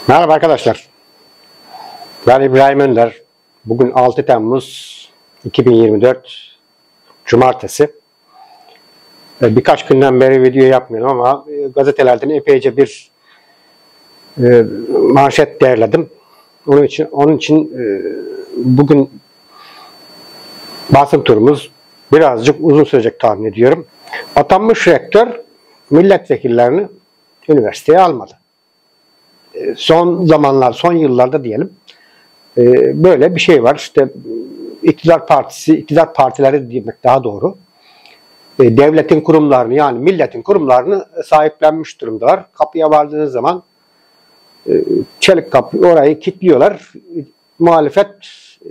Merhaba arkadaşlar. Ben İbrahim Önder. Bugün 6 Temmuz 2024 Cumartesi. Birkaç günden beri video yapmıyorum ama gazetelerden epeyce bir manşet derledim. Onun için bugün basın turumuz birazcık uzun sürecek tahmin ediyorum. Atanmış rektör milletvekillerini üniversiteye almadı. Son zamanlar, son yıllarda diyelim böyle bir şey var. İşte iktidar partisi, iktidar partileri demek daha doğru. Devletin kurumlarını yani milletin kurumlarını sahiplenmiş durumdalar. Kapıya vardığınız zaman çelik kapı orayı kilitliyorlar. Muhalefet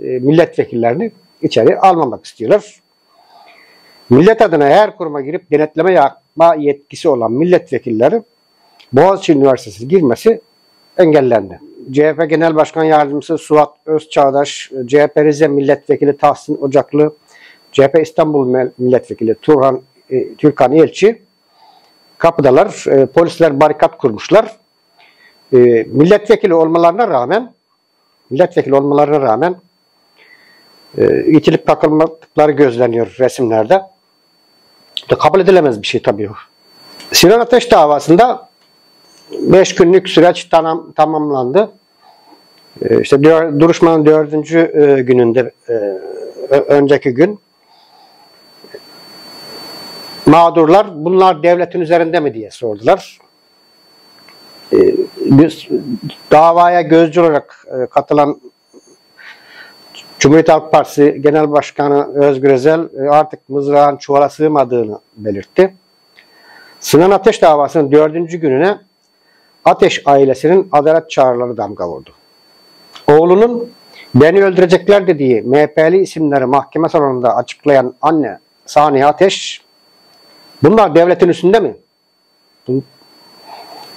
milletvekillerini içeri almamak istiyorlar. Millet adına her kuruma girip denetleme yapma yetkisi olan milletvekilleri Boğaziçi Üniversitesi girmesi engellendi. CHP Genel Başkan Yardımcısı Suat Özçağdaş, CHP Rize Milletvekili Tahsin Ocaklı, CHP İstanbul Milletvekili Türkan Elçi kapıdalar. Polisler barikat kurmuşlar. Milletvekili olmalarına rağmen itilip kakılmadıkları gözleniyor resimlerde. Kabul edilemez bir şey tabii. Sinan Ateş davasında 5 günlük süreç tamamlandı. İşte duruşmanın 4. gününde önceki gün mağdurlar bunlar devletin üzerinde mi diye sordular. Davaya gözcü olarak katılan Cumhuriyet Halk Partisi Genel Başkanı Özgür Özel artık mızrağın çuvala sığmadığını belirtti. Sinan Ateş davasının 4. gününe Ateş ailesinin adalet çağrıları damga vurdu. Oğlunun beni öldürecekler dediği MHP'li isimleri mahkeme salonunda açıklayan anne Saniye Ateş, bunlar devletin üstünde mi?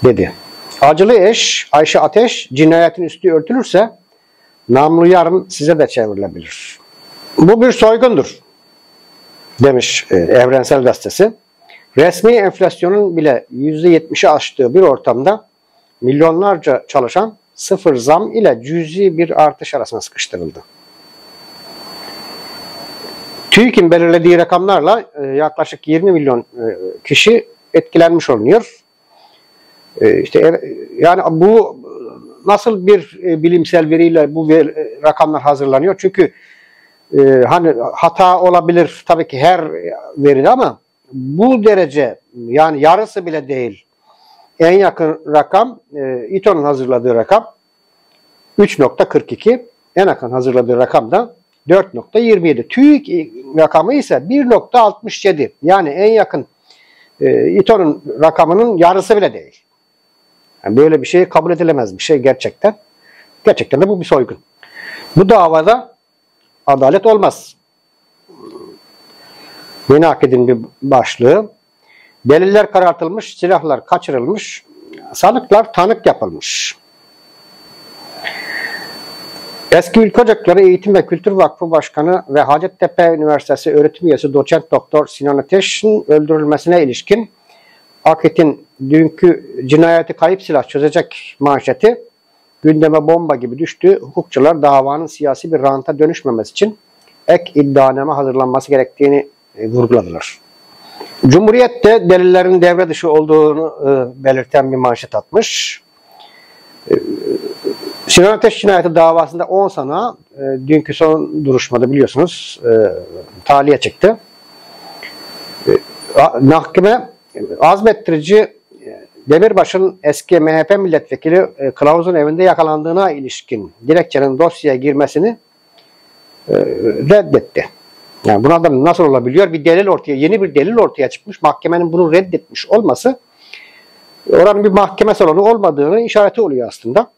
Dedi. Acılı eş Ayşe Ateş, cinayetin üstü örtülürse namlu yarın size de çevrilebilir. Bu bir soygundur demiş Evrensel Gazetesi. Resmi enflasyonun bile %70'i aştığı bir ortamda milyonlarca çalışan sıfır zam ile cüzi bir artış arasına sıkıştırıldı. TÜİK'in belirlediği rakamlarla yaklaşık 20 milyon kişi etkilenmiş oluyor. Yani bu nasıl bir bilimsel veriyle bu rakamlar hazırlanıyor? Çünkü hani hata olabilir tabii ki her veride ama bu derece yani yarısı bile değil. En yakın rakam İTO'nun hazırladığı rakam 3.42. En yakın hazırladığı rakam da 4.27. TÜİK rakamı ise 1.67. Yani en yakın İTO'nun rakamının yarısı bile değil. Yani böyle bir şey kabul edilemez bir şey gerçekten. Gerçekten de bu bir soygun. Bu davada adalet olmaz. Yeni Akit'in bir başlığı. Deliller karartılmış, silahlar kaçırılmış, sanıklar tanık yapılmış. Eski Ülke Ocakları Eğitim ve Kültür Vakfı Başkanı ve Hacettepe Üniversitesi öğretim üyesi doçent doktor Sinan Ateş'in öldürülmesine ilişkin Akit'in dünkü cinayeti kayıp silah çözecek manşeti gündeme bomba gibi düştü. Hukukçular davanın siyasi bir ranta dönüşmemesi için ek iddianame hazırlanması gerektiğini vurguladılar. Cumhuriyet'te delillerin devre dışı olduğunu belirten bir manşet atmış. Sinan Ateş cinayeti davasında 10 sanığa dünkü son duruşmada biliyorsunuz tahliye çıktı. Mahkeme azmettirici Demirbaş'ın eski MHP milletvekili Kılavuz'un evinde yakalandığına ilişkin dilekçenin dosyaya girmesini reddetti. Yani buna da nasıl olabiliyor? Yeni bir delil ortaya çıkmış. Mahkemenin bunu reddetmiş olması oranın bir mahkeme salonu olmadığını işareti oluyor aslında.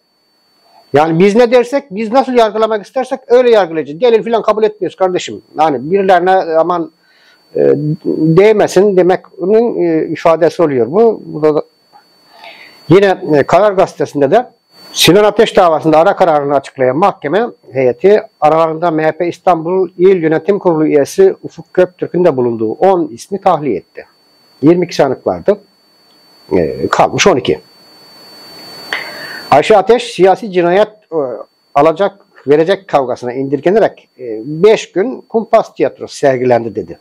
Yani biz ne dersek, biz nasıl yargılamak istersek öyle yargılayacağız. Delil falan kabul etmiyoruz kardeşim. Yani birilerine aman değmesin demek'nin ifadesi oluyor. Bu da yine Karar Gazetesi'nde de Sinan Ateş davasında ara kararını açıklayan mahkeme heyeti aralarında MHP İstanbul İl Yönetim Kurulu üyesi Ufuk Göktürk'ün de bulunduğu 10 ismi tahliye etti. 22 sanık vardı. Kalmış 12. Ayşe Ateş siyasi cinayet alacak verecek kavgasına indirgenerek 5 gün kumpas tiyatrosu sergilendi dedi.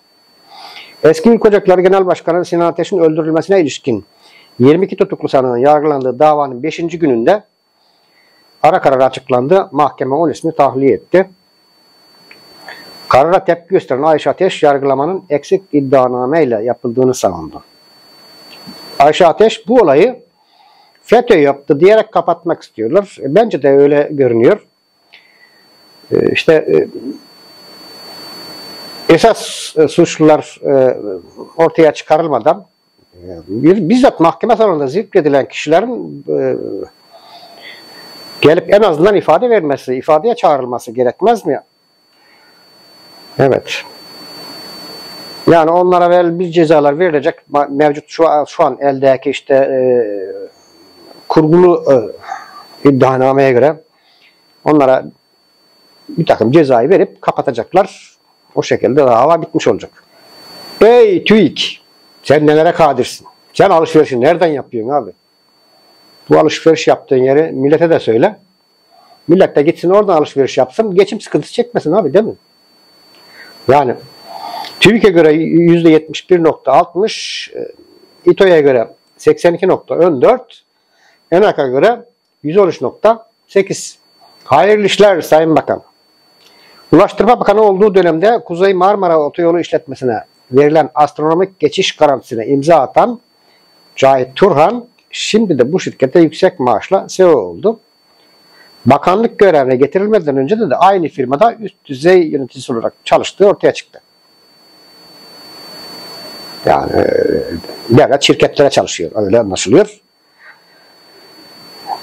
Eski Ülke Ocakları Genel Başkanı Sinan Ateş'in öldürülmesine ilişkin 22 tutuklu sanığın yargılandığı davanın 5. gününde ara karar açıklandı. Mahkeme 10 ismi tahliye etti. Karara tepki gösteren Ayşe Ateş yargılamanın eksik iddianameyle yapıldığını savundu. Ayşe Ateş bu olayı FETÖ yaptı diyerek kapatmak istiyorlar. Bence de öyle görünüyor. Esas suçlular ortaya çıkarılmadan bizzat mahkeme salonunda zikredilen kişilerin gelip en azından ifade vermesi, ifadeye çağrılması gerekmez mi? Evet. Yani onlara bir cezalar verilecek. Mevcut şu an eldeki kurgulu iddianameye göre onlara bir takım cezayı verip kapatacaklar. O şekilde dava bitmiş olacak. Ey TÜİK! Sen nelere kadirsin? Sen alışverişi nereden yapıyorsun abi? Bu alışveriş yaptığın yeri millete de söyle. Millet de gitsin oradan alışveriş yapsın. Geçim sıkıntısı çekmesin abi, değil mi? Yani TÜİK'e göre %71.60, İTO'ya göre 82.14, ENAK'a göre 113.8. Hayırlı işler Sayın Bakan. Ulaştırma Bakanı olduğu dönemde Kuzey Marmara Otoyolu işletmesine verilen astronomik geçiş garantisine imza atan Cahit Turhan, şimdi de bu şirkete yüksek maaşla CEO oldu. Bakanlık görevine getirilmeden önce de aynı firmada üst düzey yöneticisi olarak çalıştığı ortaya çıktı. Yani devlet şirketlere çalışıyor, öyle anlaşılıyor.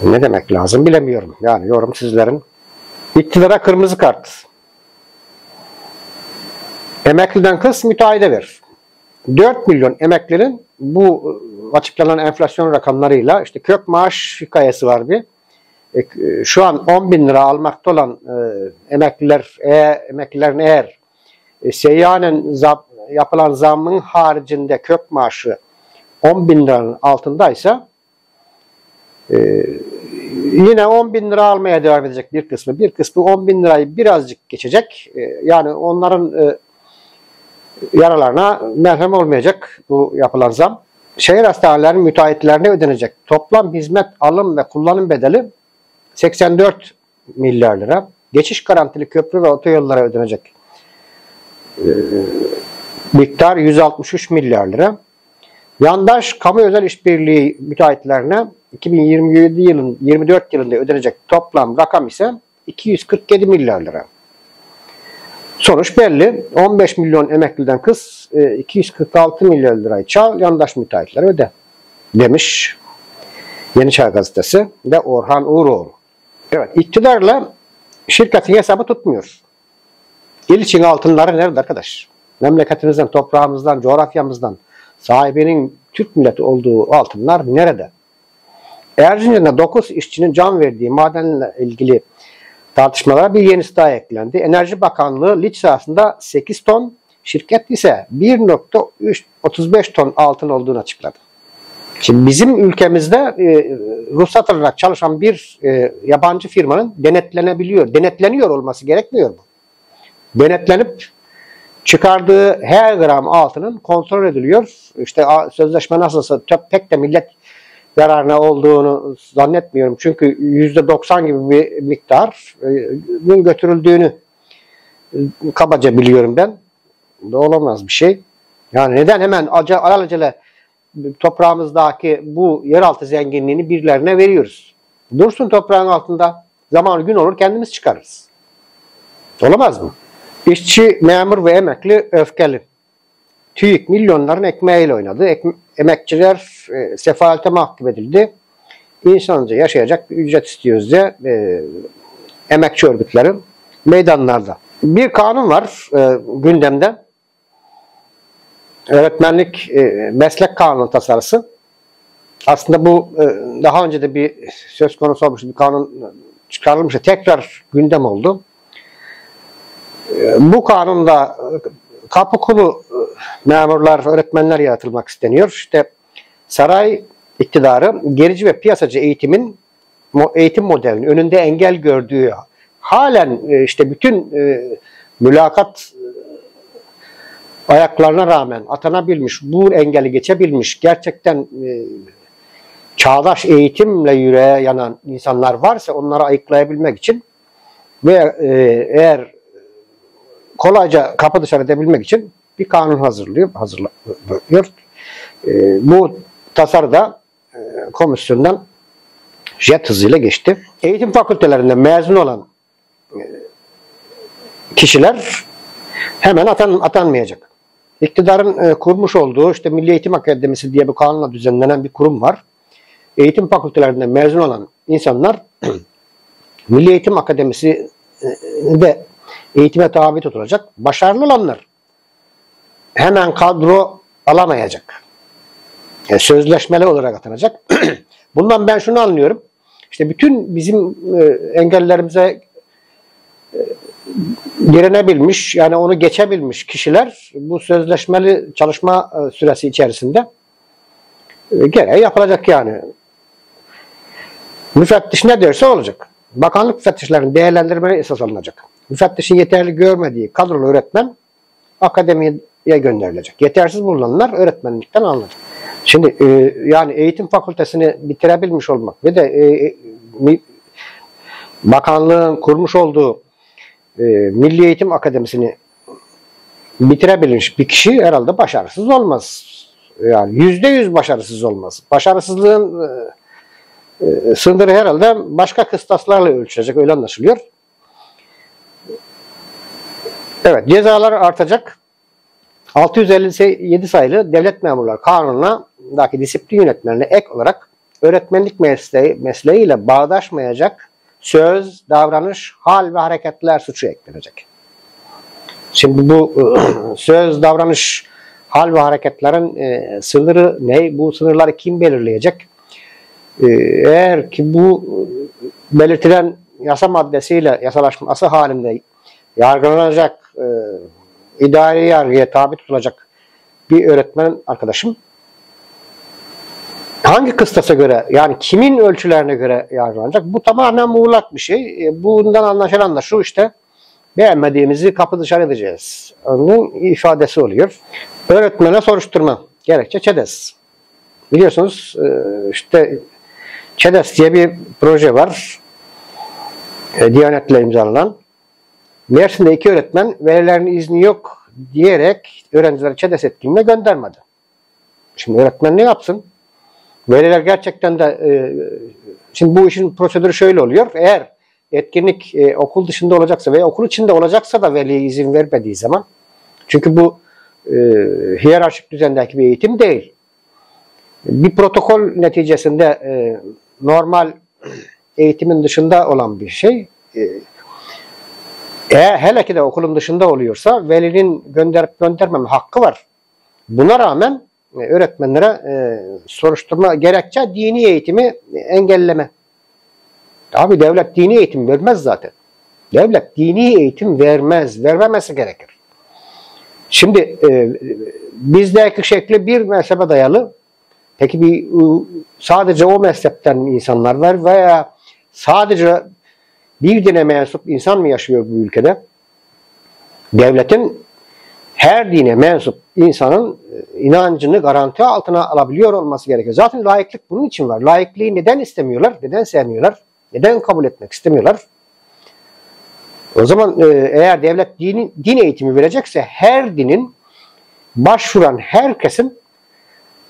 Ne demek lazım bilemiyorum. Yani yorum sizlerin. İktidara kırmızı kart. Emekliden kız müteahhide ver. 4 milyon emeklinin bu açıklanan enflasyon rakamlarıyla kök maaş hikayesi var bir. Şu an 10 bin lira almakta olan emeklilerin eğer seyyanen yapılan zammın haricinde kök maaşı 10 bin liranın altındaysa yine 10 bin lira almaya devam edecek bir kısmı. Bir kısmı 10 bin lirayı birazcık geçecek. Yani onların yaralarına merhem olmayacak bu yapılan zam. Şehir hastanelerinin müteahhitlerine ödenecek toplam hizmet alım ve kullanım bedeli 84 milyar lira. Geçiş garantili köprü ve otoyollara ödenecek miktar 163 milyar lira. Yandaş kamu özel işbirliği müteahhitlerine 2024 yılında ödenecek toplam rakam ise 247 milyar lira. Sonuç belli. 15 milyon emekliden kız 246 milyar lirayı çal, yandaş müteahhitlere öde demiş Yeni Çağ Gazetesi ve Orhan Uğuroğlu. Evet, iktidarla şirketin hesabı tutmuyor. İliç'in altınları nerede arkadaş? Memleketimizden, toprağımızdan, coğrafyamızdan sahibinin Türk milleti olduğu altınlar nerede? Erzincan'da 9 işçinin can verdiği madenle ilgili tartışmalara bir yenisi daha eklendi. Enerji Bakanlığı liç sahasında 8 ton, şirket ise 1.35 ton altın olduğunu açıkladı. Şimdi bizim ülkemizde ruhsat alarak çalışan bir yabancı firmanın denetleniyor olması gerekmiyor mu? Denetlenip çıkardığı her gram altının kontrol ediliyor. Sözleşme nasılsa pek de millet yararına olduğunu zannetmiyorum. Çünkü %90 gibi bir miktarın götürüldüğünü kabaca biliyorum ben. Bu olamaz bir şey. Yani neden hemen alelacele toprağımızdaki bu yeraltı zenginliğini birilerine veriyoruz? Dursun toprağın altında. Zamanı gün olur kendimiz çıkarırız. Olamaz mı? İşçi, memur ve emekli öfkeli. TÜİK milyonların ekmeğiyle oynadı. Emekçiler sefalete mahkum edildi. İnsanca yaşayacak bir ücret istiyoruz diye emekçi örgütleri meydanlarda. Bir kanun var gündemde. Öğretmenlik meslek kanunu tasarısı. Aslında bu daha önce de bir söz konusu olmuş bir kanun çıkarılmıştı. Tekrar gündem oldu. Bu kanunda kapı kulu memurlar, öğretmenler yaratılmak isteniyor. Saray iktidarı gerici ve piyasacı eğitimin eğitim modelinin önünde engel gördüğü, halen işte bütün mülakat ayaklarına rağmen atanabilmiş, bu engeli geçebilmiş, gerçekten çağdaş eğitimle yüreğe yanan insanlar varsa onları ayıklayabilmek için ve eğer kolayca kapı dışarı edebilmek için bir kanun hazırlıyor. Bu tasarı da komisyondan jet hızıyla geçti. Eğitim fakültelerinde mezun olan kişiler hemen atanmayacak. İktidarın kurmuş olduğu işte Milli Eğitim Akademisi diye bir kanunla düzenlenen bir kurum var. Eğitim fakültelerinde mezun olan insanlar Milli Eğitim Akademisi de eğitime tabi tutulacak. Başarılı olanlar hemen kadro alamayacak. Yani sözleşmeli olarak atanacak. Bundan ben şunu anlıyorum. İşte bütün bizim engellerimize direnebilmiş, yani onu geçebilmiş kişiler bu sözleşmeli çalışma süresi içerisinde gereği yapılacak yani. Müfettiş ne derse olacak. Bakanlık müfettişlerinin değerlendirmeleri esas alınacak. Müfettişin yeterli görmediği kadrolu öğretmen akademiye gönderilecek. Yetersiz bulunanlar öğretmenlikten alınacak. Şimdi yani eğitim fakültesini bitirebilmiş olmak ve de bakanlığın kurmuş olduğu Milli Eğitim Akademisi'ni bitirebilmiş bir kişi herhalde başarısız olmaz. Yani %100 başarısız olmaz. Başarısızlığın sınırı herhalde başka kıstaslarla ölçülecek, öyle anlaşılıyor. Evet, cezalar artacak. 657 sayılı Devlet Memurları Kanunu'ndaki disiplin yönetmeliğine ek olarak öğretmenlik mesleğiyle bağdaşmayacak söz, davranış, hal ve hareketler suçu eklenecek. Şimdi bu söz, davranış, hal ve hareketlerin sınırı ne? Bu sınırları kim belirleyecek? Eğer ki bu belirtilen yasa maddesiyle yasalaşması halinde yargılanacak, idari yargıya tabi tutulacak bir öğretmen arkadaşım hangi kıstasa göre, yani kimin ölçülerine göre yargılanacak? Bu tamamen muğlak bir şey. Bundan anlaşılan da şu, işte beğenmediğimizi kapı dışarı edeceğiz. Onun ifadesi oluyor. Öğretmene soruşturma. Gerekçe ÇEDES. Biliyorsunuz işte ÇEDES diye bir proje var. Diyanet'le imzalanan. Mersin'de 2 öğretmen velilerin izni yok diyerek öğrencileri ÇEDES etkinliğine göndermedi. Şimdi öğretmen ne yapsın? Veliler gerçekten de şimdi bu işin prosedürü şöyle oluyor. Eğer etkinlik okul dışında olacaksa veya okul içinde olacaksa da veli izin vermediği zaman, çünkü bu hiyerarşik düzendeki bir eğitim değil. Bir protokol neticesinde normal eğitimin dışında olan bir şey. Hele ki de okulun dışında oluyorsa velinin gönderip göndermeme hakkı var. Buna rağmen öğretmenlere soruşturma, gerekçe dini eğitimi engelleme. Abi devlet dini eğitim vermez zaten. Devlet dini eğitim vermez. Vermemesi gerekir. Şimdi bizdeki şekli bir mezhebe dayalı. Peki sadece o mezhepten insanlar var veya sadece bir dine mensup insan mı yaşıyor bu ülkede? Devletin her dine mensup insanın inancını garanti altına alabiliyor olması gerekiyor. Zaten laiklik bunun için var. Laikliği neden istemiyorlar? Neden sevmiyorlar? Neden kabul etmek istemiyorlar? O zaman eğer devlet din eğitimi verecekse her dinin başvuran herkesin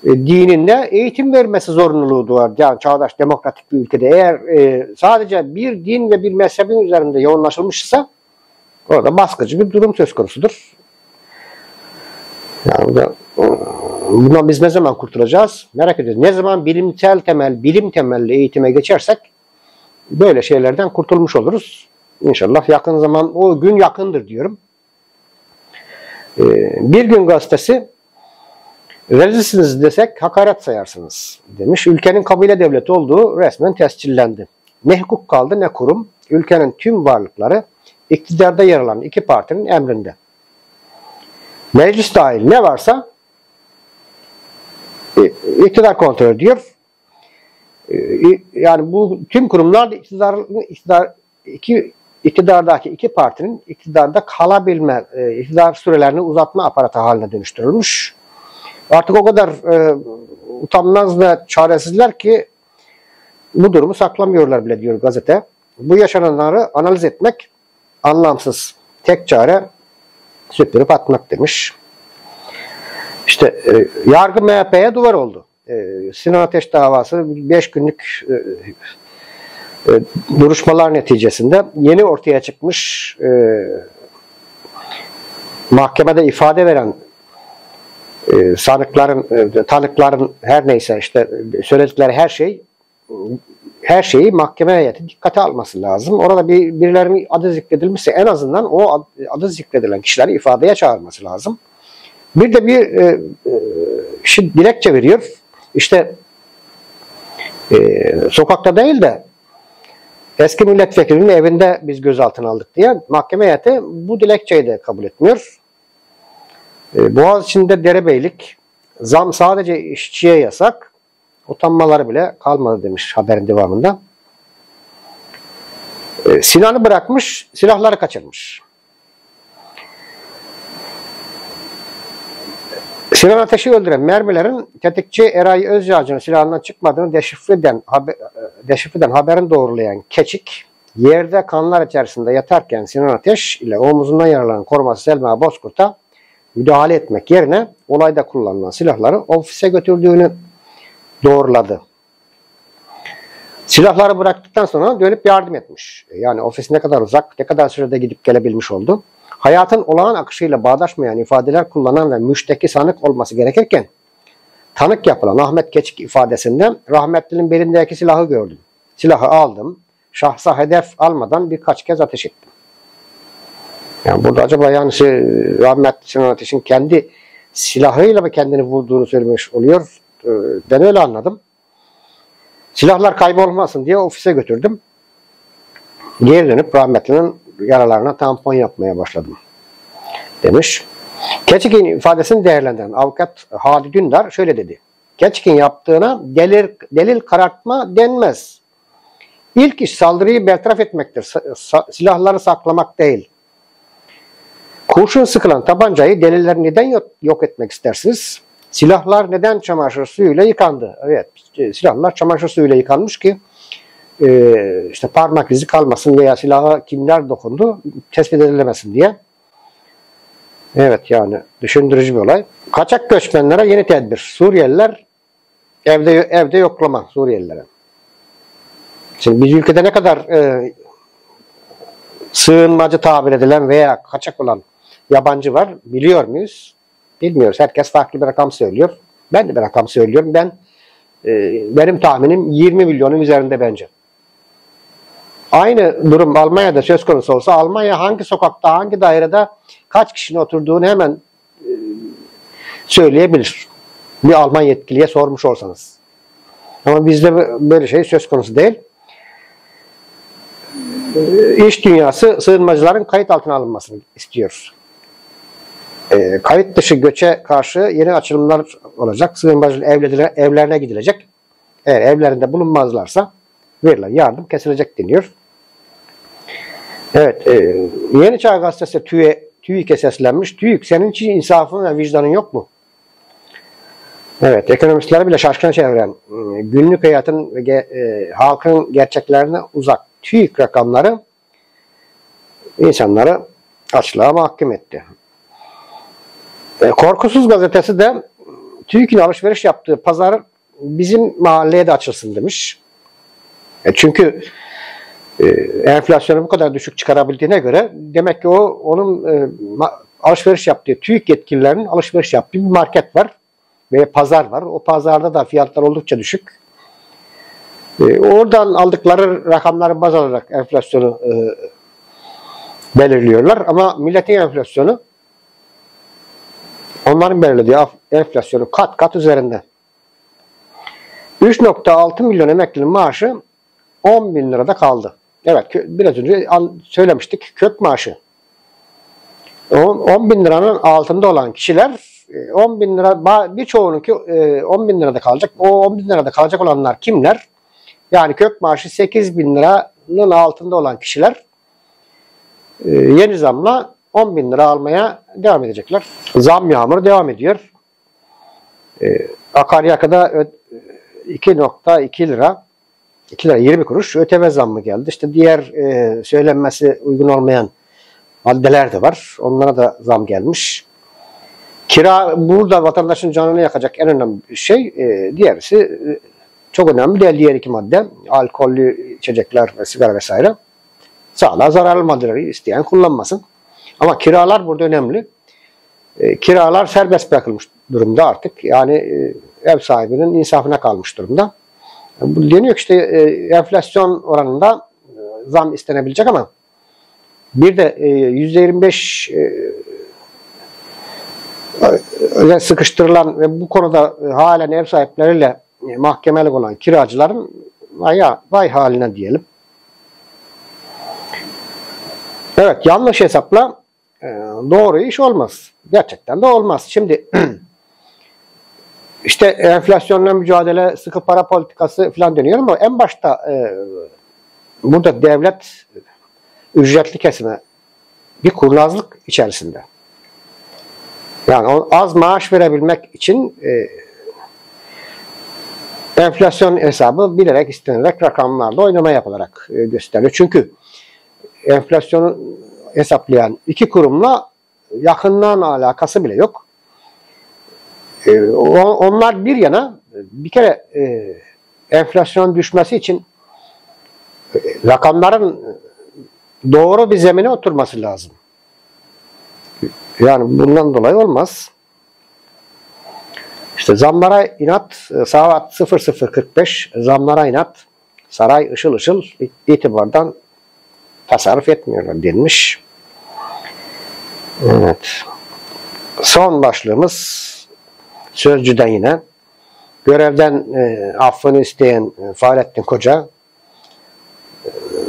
dininde eğitim vermesi zorunluluğu var. Yani çağdaş demokratik bir ülkede eğer sadece bir din ve bir mezhebin üzerinde yoğunlaşılmışsa orada baskıcı bir durum söz konusudur. Yani bundan biz ne zaman kurtulacağız? Merak ediyoruz. Ne zaman bilim temelli eğitime geçersek böyle şeylerden kurtulmuş oluruz. İnşallah yakın zaman, o gün yakındır diyorum. Bir Gün Gazetesi, rezilsiniz desek hakaret sayarsınız demiş. Ülkenin kabile devleti olduğu resmen tescillendi. Ne hukuk kaldı ne kurum. Ülkenin tüm varlıkları iktidarda yer alan iki partinin emrinde. Meclis dahil ne varsa iktidar kontrol ediyor. Yani bu tüm kurumlar iktidardaki iki partinin iktidarda kalabilme, iktidar sürelerini uzatma aparatı haline dönüştürülmüş. Artık o kadar utanmaz ve çaresizler ki bu durumu saklamıyorlar bile diyor gazete. Bu yaşananları analiz etmek anlamsız. Tek çare süpürüp atmak demiş. İşte yargı MHP'ye duvar oldu. Sinan Ateş davası 5 günlük duruşmalar neticesinde yeni ortaya çıkmış mahkemede ifade veren tanıkların her neyse işte söyledikleri her şeyi mahkeme heyeti dikkate alması lazım. Orada birilerinin adı zikredilmişse en azından o adı zikredilen kişileri ifadeye çağırması lazım. Bir de dilekçe veriyor. İşte sokakta değil de eski milletvekilinin evinde biz gözaltına aldık diye mahkeme heyeti bu dilekçeyi de kabul etmiyor. Boğaziçi'nde derebeylik, zam sadece işçiye yasak, utanmaları bile kalmadı demiş haberin devamında. Sinan'ı bırakmış, silahları kaçırmış. Sinan Ateş'i öldüren mermilerin tetikçi Eray Özyağcı'nın silahından çıkmadığını deşifreden haberin doğrulayan Keçik, yerde kanlar içerisinde yatarken Sinan Ateş ile omuzundan yaralanan koruması Selma Bozkurt'a müdahale etmek yerine olayda kullanılan silahları ofise götürdüğünü doğruladı. Silahları bıraktıktan sonra dönüp yardım etmiş. Yani ofis ne kadar uzak, ne kadar sürede gidip gelebilmiş oldu. Hayatın olağan akışıyla bağdaşmayan ifadeler kullanan ve müşteki sanık olması gerekirken tanık yapılan Ahmet Keçik ifadesinde rahmetlinin belindeki silahı gördüm. Silahı aldım. Şahsa hedef almadan birkaç kez ateş ettim. Yani burada acaba yani rahmetli Sinan Ateş'in kendi silahıyla mı kendini vurduğunu söylemiş oluyor? Ben öyle anladım. Silahlar kaybolmasın diye ofise götürdüm. Geri dönüp rahmetlinin yaralarına tampon yapmaya başladım demiş. Keçik'in ifadesini değerlendiren avukat Hadi Dündar şöyle dedi. Keçik'in yaptığına delil karartma denmez. İlk iş saldırıyı bertaraf etmektir. Silahları saklamak değil. Kurşun sıkılan tabancayı delilleri neden yok etmek istersiniz? Silahlar neden çamaşır suyuyla yıkandı? Evet, silahlar çamaşır suyuyla yıkanmış ki işte parmak izi kalmasın veya silaha kimler dokundu tespit edilemesin diye. Evet, yani düşündürücü bir olay. Kaçak göçmenlere yeni tedbir. Suriyeliler evde yoklama Suriyelilere. Şimdi biz ülkede ne kadar sığınmacı tabir edilen veya kaçak olan yabancı var biliyor muyuz? Bilmiyoruz. Herkes farklı bir rakam söylüyor. Ben de bir rakam söylüyorum. Benim tahminim 20 milyonun üzerinde bence. Aynı durum Almanya'da söz konusu olsa Almanya hangi sokakta, hangi dairede kaç kişinin oturduğunu hemen söyleyebilir. Bir Alman yetkiliye sormuş olsanız. Ama bizde böyle şey söz konusu değil. İş dünyası sığınmacıların kayıt altına alınmasını istiyor. Kayıt dışı göçe karşı yeni açılımlar olacak. Sığınmacıların evlerine gidilecek. Eğer evlerinde bulunmazlarsa verilen yardım kesilecek deniyor. Evet, Yeni Çağ Gazetesi TÜİK'e seslenmiş. TÜİK, senin için insafın ve vicdanın yok mu? Evet, ekonomistleri bile şaşkına çeviren günlük hayatın ve halkın gerçeklerine uzak TÜİK rakamları insanları açlığa mahkum etti. Korkusuz gazetesi de TÜİK'in alışveriş yaptığı pazar bizim mahalleye de açılsın demiş. Çünkü enflasyonu bu kadar düşük çıkarabildiğine göre demek ki onun alışveriş yaptığı, TÜİK yetkililerinin alışveriş yaptığı bir market var ve pazar var. O pazarda da fiyatlar oldukça düşük. Oradan aldıkları rakamları baz alarak enflasyonu belirliyorlar. Ama milletin enflasyonu onların belirlediği enflasyonu kat kat üzerinde. 3.6 milyon emeklinin maaşı 10 bin lirada kaldı. Evet, biraz önce söylemiştik, kök maaşı. 10 bin liranın altında olan kişiler 10 bin lira, birçoğununki 10 bin lirada kalacak. O 10 bin lirada kalacak olanlar kimler? Yani kök maaşı 8.000 liranın altında olan kişiler yeni zamla 10.000 lira almaya devam edecekler. Zam yağmuru devam ediyor. Akaryakıda 2.2 lira, 2 lira 20 kuruş ÖTV zammı geldi. İşte diğer söylenmesi uygun olmayan maddeler de var. Onlara da zam gelmiş. Kira burada vatandaşın canını yakacak en önemli şey. Diğerisi çok önemli değil. Diğer iki madde alkollü içecekler ve sigara vesaire. Sağlığa zararlı maddeleri isteyen kullanmasın. Ama kiralar burada önemli. Kiralar serbest bırakılmış durumda artık. Yani ev sahibinin insafına kalmış durumda. Bu deniyor ki işte enflasyon oranında zam istenebilecek ama bir de %25 sıkıştırılan ve bu konuda halen ev sahipleriyle mahkemelik olan kiracıların vay haline diyelim. Evet, yanlış hesapla doğru iş olmaz. Gerçekten de olmaz. Şimdi işte enflasyonla mücadele, sıkı para politikası falan deniyor ama en başta burada devlet ücretli kesime bir kurnazlık içerisinde. Yani az maaş verebilmek için enflasyon hesabı bilerek istenerek rakamlarla oynama yapılarak gösteriliyor. Çünkü enflasyonu hesaplayan iki kurumla yakından alakası bile yok. Onlar bir yana bir kere enflasyon düşmesi için rakamların doğru bir zemine oturması lazım. Yani bundan dolayı olmaz. İşte zamlara inat, saat 00:45 zamlara inat, saray ışıl ışıl itibardan tasarruf etmiyorlar denmiş. Evet. Son başlığımız Sözcü'den yine. Görevden affını isteyen Fahrettin Koca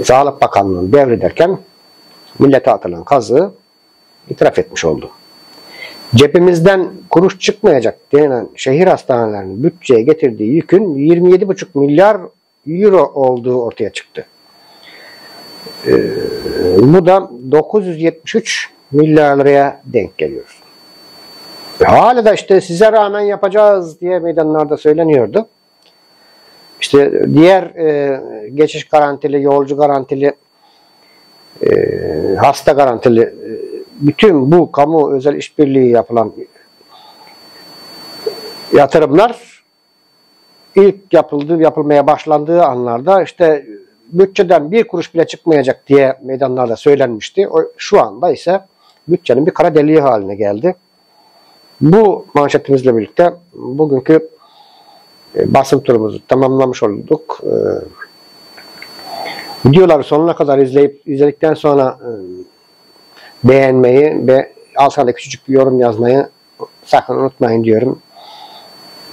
Sağlık Bakanlığı'nı devrederken millete atılan kazığı itiraf etmiş oldu. Cebimizden kuruş çıkmayacak denilen şehir hastanelerinin bütçeye getirdiği yükün 27,5 milyar euro olduğu ortaya çıktı. Bu da 973 milyar liraya denk geliyor. Hala da işte size rağmen yapacağız diye meydanlarda söyleniyordu. İşte diğer geçiş garantili, yolcu garantili, hasta garantili bütün bu kamu özel işbirliği yapılan yatırımlar ilk yapılmaya başlandığı anlarda işte bütçeden bir kuruş bile çıkmayacak diye meydanlarda söylenmişti. Şu anda ise bütçenin bir kara deliği haline geldi. Bu manşetimizle birlikte bugünkü basın turumuzu tamamlamış olduk. Videoları sonuna kadar izledikten sonra beğenmeyi ve altına da küçücük bir yorum yazmayı sakın unutmayın diyorum.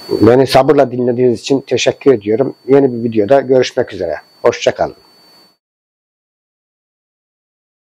Beni sabırla dinlediğiniz için teşekkür ediyorum. Yeni bir videoda görüşmek üzere. Hoşça kalın.